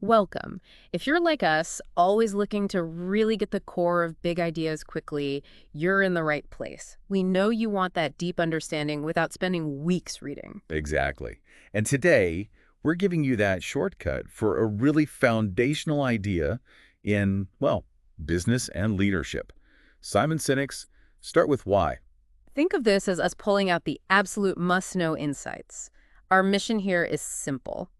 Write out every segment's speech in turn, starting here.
Welcome. If you're like us, always looking to really get the core of big ideas quickly, you're in the right place. We know you want that deep understanding without spending weeks reading. Exactly. And today, we're giving you that shortcut for a really foundational idea in, well, business and leadership. Simon Sinek's Start with Why. Think of this as us pulling out the absolute must-know insights. Our mission here is simple.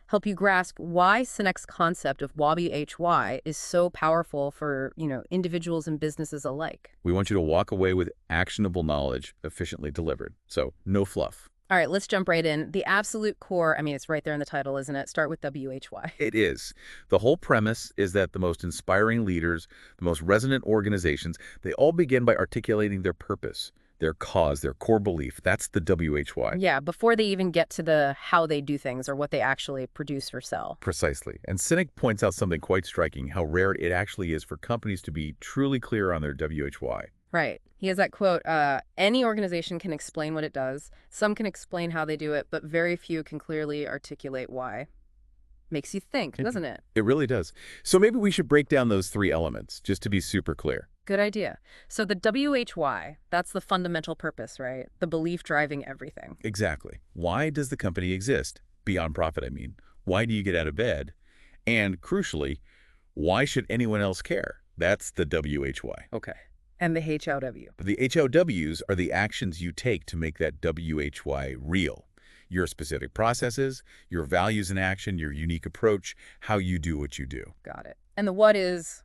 Help you grasp why Sinek's concept of WHY is so powerful for, individuals and businesses alike. We want you to walk away with actionable knowledge efficiently delivered. So, no fluff. All right, let's jump right in. The absolute core, it's right there in the title, isn't it? Start with WHY. It is. The whole premise is that the most inspiring leaders, the most resonant organizations, they all begin by articulating their purpose, their cause, their core belief. That's the WHY. Yeah, before they even get to the how they do things or what they actually produce or sell. Precisely. And Sinek points out something quite striking, how rare it actually is for companies to be truly clear on their WHY. Right. He has that quote, any organization can explain what it does. Some can explain how they do it, but very few can clearly articulate why. Makes you think, doesn't it? It really does. So maybe we should break down those three elements, just to be super clear. Good idea. So the WHY, that's the fundamental purpose, right? The belief driving everything. Exactly. Why does the company exist? Beyond profit, I mean. Why do you get out of bed? And crucially, why should anyone else care? That's the WHY. Okay. And the HOW. The HOWs are the actions you take to make that WHY real. Your specific processes, your values in action, your unique approach, how you do what you do. Got it. And the what is,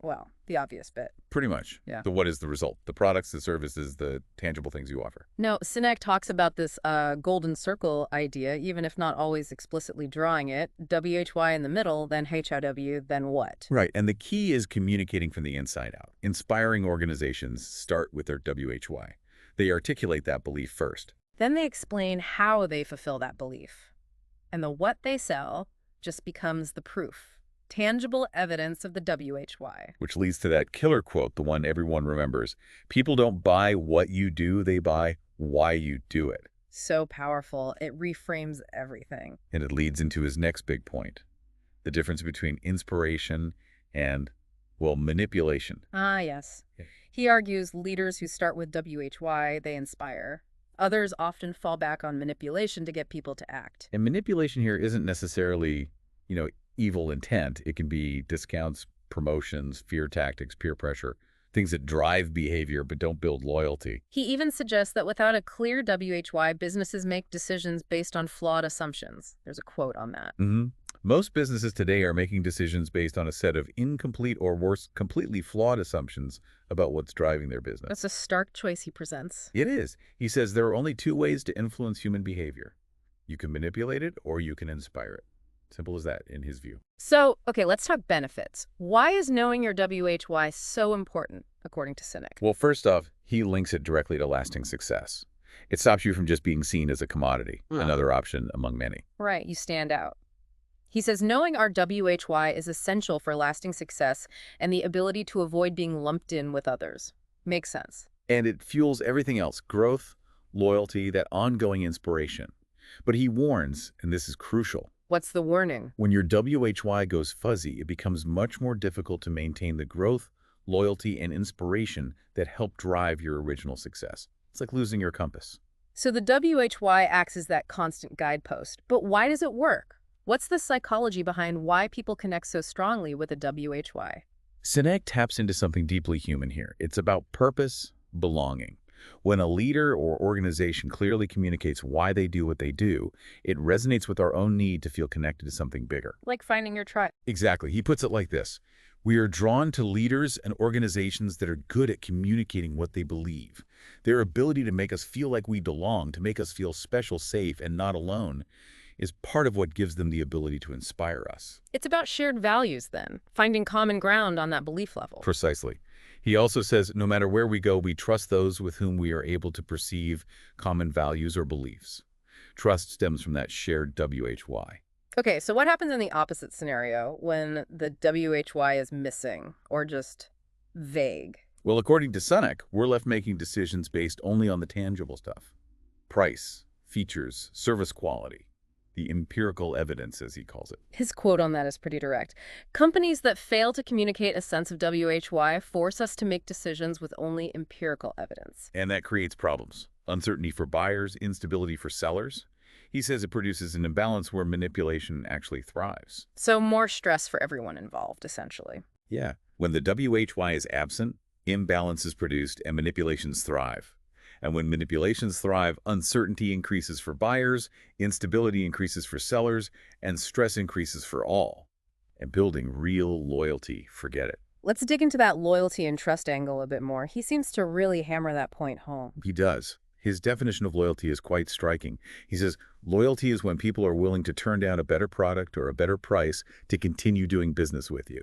well, the obvious bit. Pretty much. Yeah. The what is the result? The products, the services, the tangible things you offer. No, Sinek talks about this golden circle idea, even if not always explicitly drawing it. WHY in the middle, then HOW, then what? Right. And the key is communicating from the inside out. Inspiring organizations start with their WHY. They articulate that belief first. Then they explain how they fulfill that belief. And the what they sell just becomes the proof. Tangible evidence of the WHY. Which leads to that killer quote, the one everyone remembers. People don't buy what you do, they buy why you do it. So powerful, it reframes everything. And it leads into his next big point, the difference between inspiration and, well, manipulation. Ah, yes. Yeah. He argues leaders who start with WHY, they inspire. Others often fall back on manipulation to get people to act. And manipulation here isn't necessarily, evil intent. It can be discounts, promotions, fear tactics, peer pressure, things that drive behavior but don't build loyalty. He even suggests that without a clear WHY, businesses make decisions based on flawed assumptions. There's a quote on that. Most businesses today are making decisions based on a set of incomplete or worse, completely flawed assumptions about what's driving their business. That's a stark choice he presents. It is. He says there are only two ways to influence human behavior. You can manipulate it or you can inspire it. Simple as that, in his view. So, okay, let's talk benefits. Why is knowing your WHY so important, according to Sinek? Well, first off, he links it directly to lasting success. It stops you from just being seen as a commodity, another option among many. Right, you stand out. He says knowing our WHY is essential for lasting success and the ability to avoid being lumped in with others. Makes sense. And it fuels everything else, growth, loyalty, that ongoing inspiration. But he warns, and this is crucial, What's the warning? when your WHY goes fuzzy, it becomes much more difficult to maintain the growth, loyalty, and inspiration that help drive your original success. It's like losing your compass. So the WHY acts as that constant guidepost. But why does it work? What's the psychology behind why people connect so strongly with a WHY? Sinek taps into something deeply human here. It's about purpose, belonging. When a leader or organization clearly communicates why they do what they do, it resonates with our own need to feel connected to something bigger. Like finding your tribe. Exactly. He puts it like this. We are drawn to leaders and organizations that are good at communicating what they believe. Their ability to make us feel like we belong, to make us feel special, safe, and not alone, is part of what gives them the ability to inspire us. It's about shared values, then, finding common ground on that belief level. Precisely. He also says, no matter where we go, we trust those with whom we are able to perceive common values or beliefs. Trust stems from that shared WHY. Okay, so what happens in the opposite scenario when the WHY is missing or just vague? Well, according to Sinek, we're left making decisions based only on the tangible stuff. Price, features, service quality. the empirical evidence, as he calls it. His quote on that is pretty direct. Companies that fail to communicate a sense of WHY force us to make decisions with only empirical evidence. And that creates problems. Uncertainty for buyers, instability for sellers. He says it produces an imbalance where manipulation actually thrives. So more stress for everyone involved, essentially. Yeah. When the WHY is absent, imbalance is produced and manipulations thrive. And when manipulations thrive, uncertainty increases for buyers, instability increases for sellers, and stress increases for all. And building real loyalty, forget it. Let's dig into that loyalty and trust angle a bit more. He seems to really hammer that point home. He does. His definition of loyalty is quite striking. He says, loyalty is when people are willing to turn down a better product or a better price to continue doing business with you.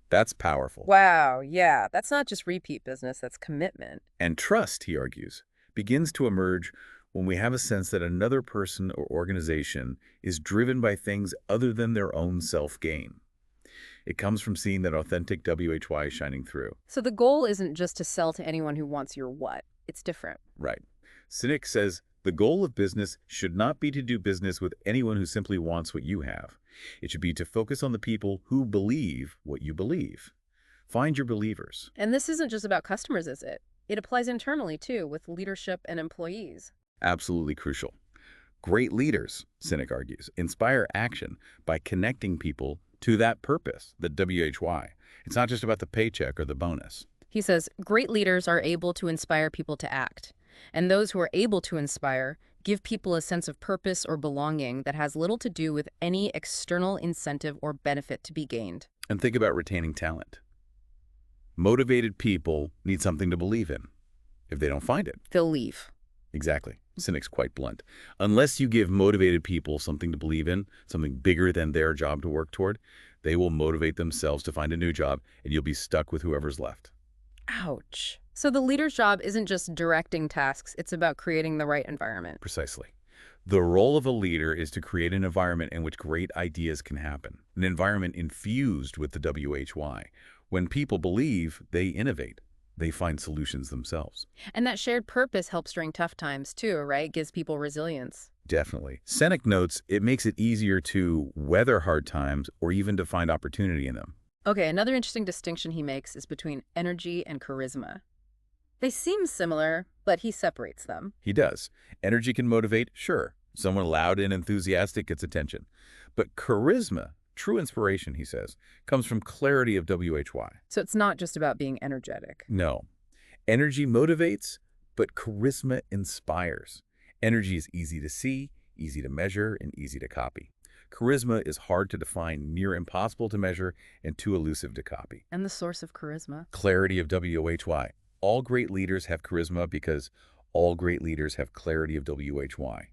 That's powerful. Wow, yeah. That's not just repeat business, that's commitment. And trust, he argues, begins to emerge when we have a sense that another person or organization is driven by things other than their own self-gain. It comes from seeing that authentic WHY shining through. So the goal isn't just to sell to anyone who wants your what. It's different. Right. Sinek says, the goal of business should not be to do business with anyone who simply wants what you have. It should be to focus on the people who believe what you believe. Find your believers. And this isn't just about customers, is it? It applies internally, too, with leadership and employees. Absolutely crucial. Great leaders, Sinek argues, inspire action by connecting people to that purpose, the WHY. It's not just about the paycheck or the bonus. He says, great leaders are able to inspire people to act. And those who are able to inspire give people a sense of purpose or belonging that has little to do with any external incentive or benefit to be gained. And think about retaining talent. Motivated people need something to believe in. If they don't find it, They'll leave. exactly. Sinek's quite blunt. Unless you give motivated people something to believe in, something bigger than their job to work toward, they will motivate themselves to find a new job, and you'll be stuck with whoever's left. Ouch. So the leader's job isn't just directing tasks, it's about creating the right environment. Precisely. The role of a leader is to create an environment in which great ideas can happen, an environment infused with the WHY. When people believe, they innovate. They find solutions themselves. And that shared purpose helps during tough times too, right? Gives people resilience. Definitely. Sinek notes it makes it easier to weather hard times or even to find opportunity in them. Okay, another interesting distinction he makes is between energy and charisma. They seem similar, but he separates them. He does. Energy can motivate, sure. Someone loud and enthusiastic gets attention. But charisma, true inspiration, he says, comes from clarity of WHY. So it's not just about being energetic. No. Energy motivates, but charisma inspires. Energy is easy to see, easy to measure, and easy to copy. Charisma is hard to define, near impossible to measure, and too elusive to copy. And the source of charisma? Clarity of WHY. All great leaders have charisma because all great leaders have clarity of WHY.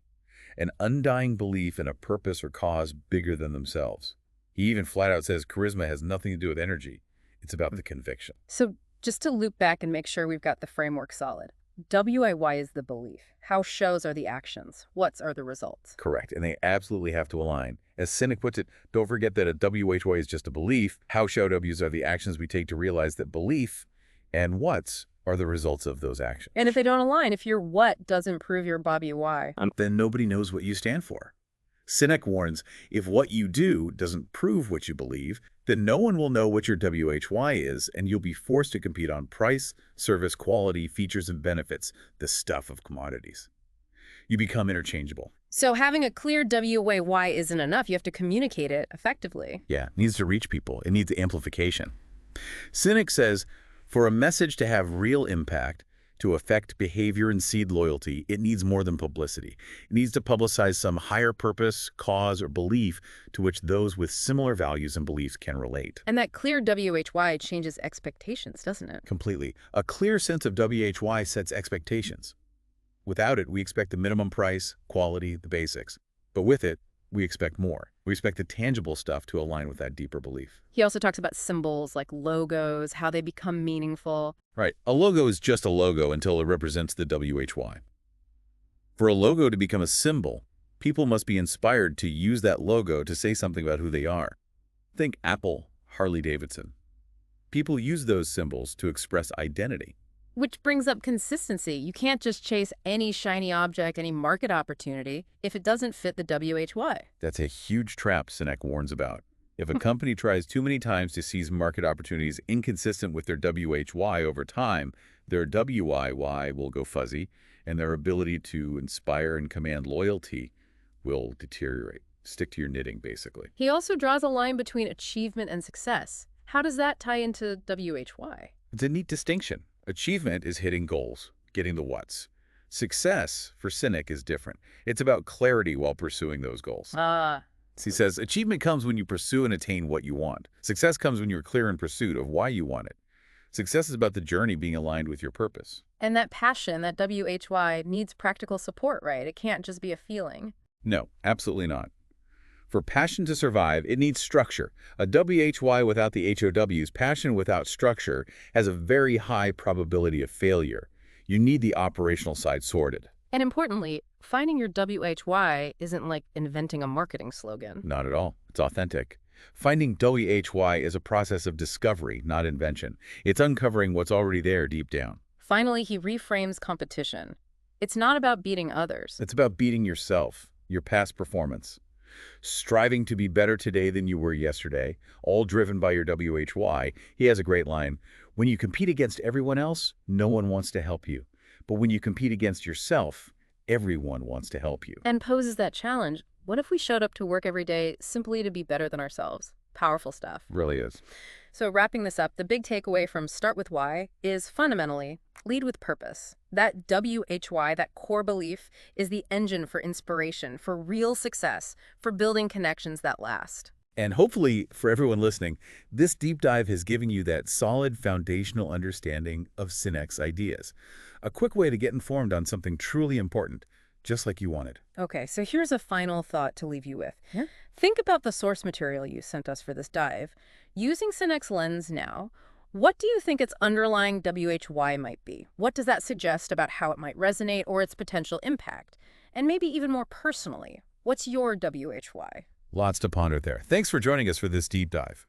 An undying belief in a purpose or cause bigger than themselves. He even flat out says charisma has nothing to do with energy. It's about the conviction. So just to loop back and make sure we've got the framework solid. WIY is the belief. How shows are the actions. What's are the results. Correct, and they absolutely have to align. As Sinek puts it, don't forget that a WHY is just a belief. How show W's are the actions we take to realize that belief, and what's are the results of those actions. And if they don't align, if your what doesn't prove your Bobby why, then nobody knows what you stand for. Sinek warns, if what you do doesn't prove what you believe, then no one will know what your WHY is, and you'll be forced to compete on price, service, quality, features, and benefits, the stuff of commodities. You become interchangeable. So having a clear WIY isn't enough. You have to communicate it effectively. Yeah, it needs to reach people. It needs amplification. Sinek says, for a message to have real impact, to affect behavior and seed loyalty, it needs more than publicity. It needs to publicize some higher purpose, cause, or belief to which those with similar values and beliefs can relate. And that clear WHY changes expectations, doesn't it? Completely. A clear sense of WHY sets expectations. Without it, we expect the minimum price, quality, the basics. But with it, we expect more. We expect the tangible stuff to align with that deeper belief. He also talks about symbols like logos, how they become meaningful. Right. A logo is just a logo until it represents the WHY. For a logo to become a symbol, people must be inspired to use that logo to say something about who they are. Think Apple, Harley-Davidson. People use those symbols to express identity. Which brings up consistency. You can't just chase any shiny object, any market opportunity, if it doesn't fit the WHY. That's a huge trap Sinek warns about. If a company tries too many times to seize market opportunities inconsistent with their WHY over time, their WIY will go fuzzy, and their ability to inspire and command loyalty will deteriorate. Stick to your knitting, basically. He also draws a line between achievement and success. How does that tie into WHY? It's a neat distinction. Achievement is hitting goals, getting the what's. Success, for Sinek, is different. It's about clarity while pursuing those goals. Ah, He says, achievement comes when you pursue and attain what you want. Success comes when you're clear in pursuit of why you want it. Success is about the journey being aligned with your purpose. and that passion, that WHY, needs practical support, right? It can't just be a feeling. No, absolutely not. For passion to survive, it needs structure. A WHY without the HOWs, passion without structure, has a very high probability of failure. You need the operational side sorted. And importantly, finding your WHY isn't like inventing a marketing slogan. Not at all. It's authentic. Finding WHY is a process of discovery, not invention. It's uncovering what's already there deep down. Finally, he reframes competition. It's not about beating others. It's about beating yourself, your past performance. Striving to be better today than you were yesterday, all driven by your WHY. He has a great line. When you compete against everyone else, no one wants to help you. But when you compete against yourself, everyone wants to help you. And poses that challenge. What if we showed up to work every day simply to be better than ourselves? Powerful stuff. Really is. So wrapping this up, the big takeaway from Start With Why is fundamentally lead with purpose. That WHY, that core belief, is the engine for inspiration, for real success, for building connections that last. And hopefully, for everyone listening, this deep dive has given you that solid foundational understanding of Sinek's ideas. A quick way to get informed on something truly important, just like you wanted. Okay, so here's a final thought to leave you with. Yeah. Think about the source material you sent us for this dive. Using Sinek's lens now, what do you think its underlying WHY might be? What does that suggest about how it might resonate or its potential impact? And maybe even more personally, what's your WHY? Lots to ponder there. Thanks for joining us for this deep dive.